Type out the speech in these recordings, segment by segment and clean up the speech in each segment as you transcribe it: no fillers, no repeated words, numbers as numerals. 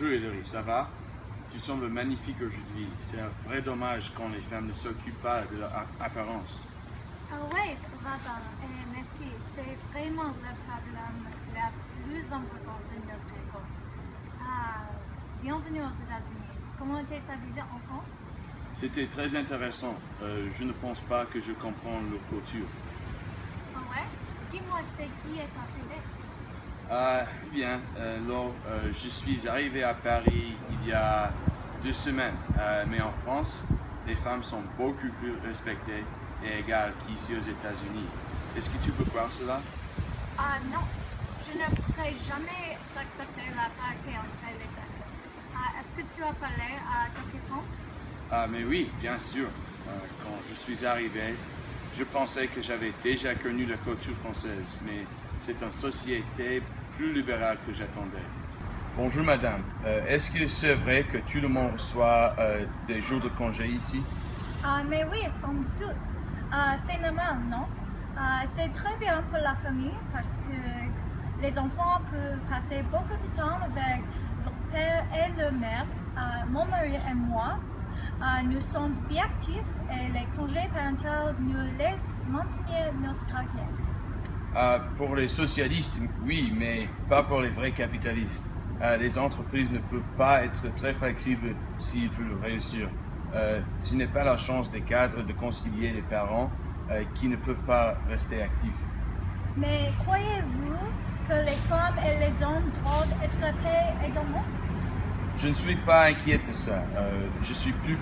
Bonjour Hilary, ça va? Tu sembles magnifique aujourd'hui. C'est un vrai dommage quand les femmes ne s'occupent pas de leur apparence. Oui, ça va bien, merci. C'est vraiment le problème le plus important de notre époque. Bienvenue aux États-Unis. Comment était ta visite en France? C'était très intéressant. Je ne pense pas que je comprends leur culture. Ouais, dis-moi, c'est qui est arrivé? Je suis arrivé à Paris il y a 2 semaines, mais en France, les femmes sont beaucoup plus respectées et égales qu'ici aux États-Unis. Est-ce que tu peux croire cela? Non, je ne pourrais jamais accepter la parité entre les sexes. Est-ce que tu as parlé à quelques femmes? Mais oui, bien sûr. Quand je suis arrivé, je pensais que j'avais déjà connu la culture française, mais c'est une société plus libérale que j'attendais. Bonjour madame, est-ce que c'est vrai que tout le monde reçoit des jours de congé ici? Mais oui, sans doute. C'est normal, non? C'est très bien pour la famille parce que les enfants peuvent passer beaucoup de temps avec leur père et leur mère. Mon mari et moi, nous sommes bien actifs et les congés parentaux nous laissent maintenir nos carrières. Pour les socialistes, oui, mais pas pour les vrais capitalistes. Les entreprises ne peuvent pas être très flexibles s'ils veulent réussir. Ce n'est pas la chance des cadres de concilier les parents qui ne peuvent pas rester actifs. Mais croyez-vous que les femmes et les hommes doivent être payés également? Je ne suis pas inquiet de ça. Je suis plus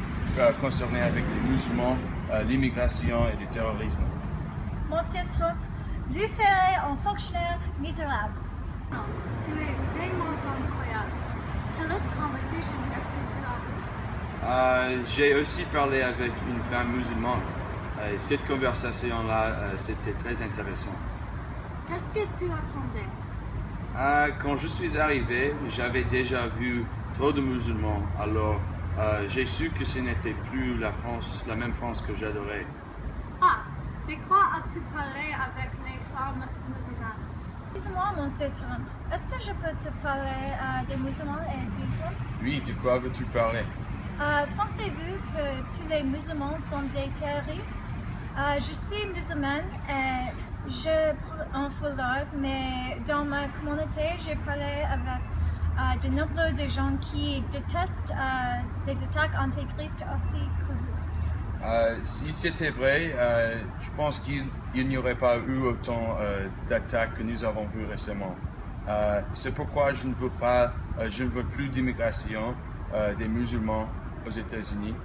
concerné avec les musulmans, l'immigration et le terrorisme. Monsieur Trump, vous ferez un fonctionnaire misérable. Non, tu es vraiment incroyable. Quelle autre conversation est-ce que tu as eue? J'ai aussi parlé avec une femme musulmane. Cette conversation-là, c'était très intéressant. Qu'est-ce que tu attendais? Quand je suis arrivé, j'avais déjà vu trop de musulmans, alors j'ai su que ce n'était plus la même France que j'adorais. De quoi as-tu parlé avec les femmes musulmanes? Dis-moi, monsieur Trump, est-ce que je peux te parler des musulmans et d'islam? Oui, de quoi veux-tu parler? Pensez-vous que tous les musulmans sont des terroristes? Je suis musulmane et je porte un foulard, mais dans ma communauté, j'ai parlé avec de nombreux gens qui détestent les attaques antéchristes aussi que vous. Si c'était vrai, je pense qu'il n'y aurait pas eu autant d'attaques que nous avons vues récemment. C'est pourquoi je ne veux plus d'immigration des musulmans aux États-Unis.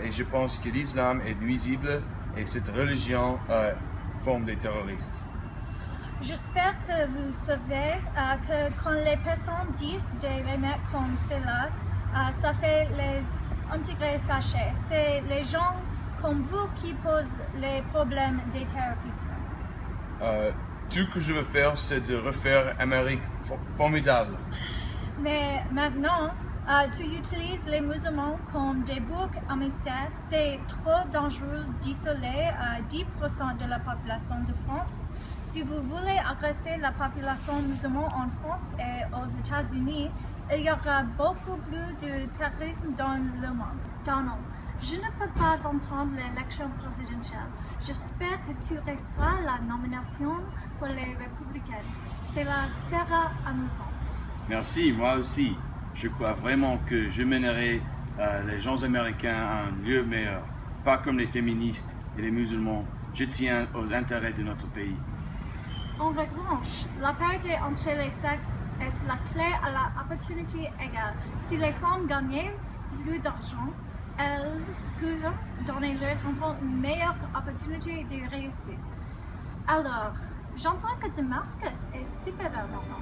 Et je pense que l'islam est nuisible et cette religion forme des terroristes. J'espère que vous savez que quand les personnes disent des remarques comme cela, ça fait les intégrer fâchés. C'est les gens comme vous qui posent les problèmes des terroristes. Tout ce que je veux faire, c'est de refaire Amérique formidable. Mais maintenant, tu utilises les musulmans comme des boucs émissaires. C'est trop dangereux d'isoler 10% de la population de France. Si vous voulez agresser la population musulmane en France et aux États-Unis, il y aura beaucoup plus de terrorisme dans le monde. Donald, je ne peux pas entendre l'élection présidentielle. J'espère que tu reçois la nomination pour les républicains. Cela sera amusante. Merci, moi aussi. Je crois vraiment que je mènerai les gens américains à un lieu meilleur, pas comme les féministes et les musulmans. Je tiens aux intérêts de notre pays. En revanche, la parité entre les sexes est la clé à l'opportunité égale. Si les femmes gagnaient plus d'argent, elles peuvent donner leurs enfants une meilleure opportunité de réussir. Alors, j'entends que Damascus est super important.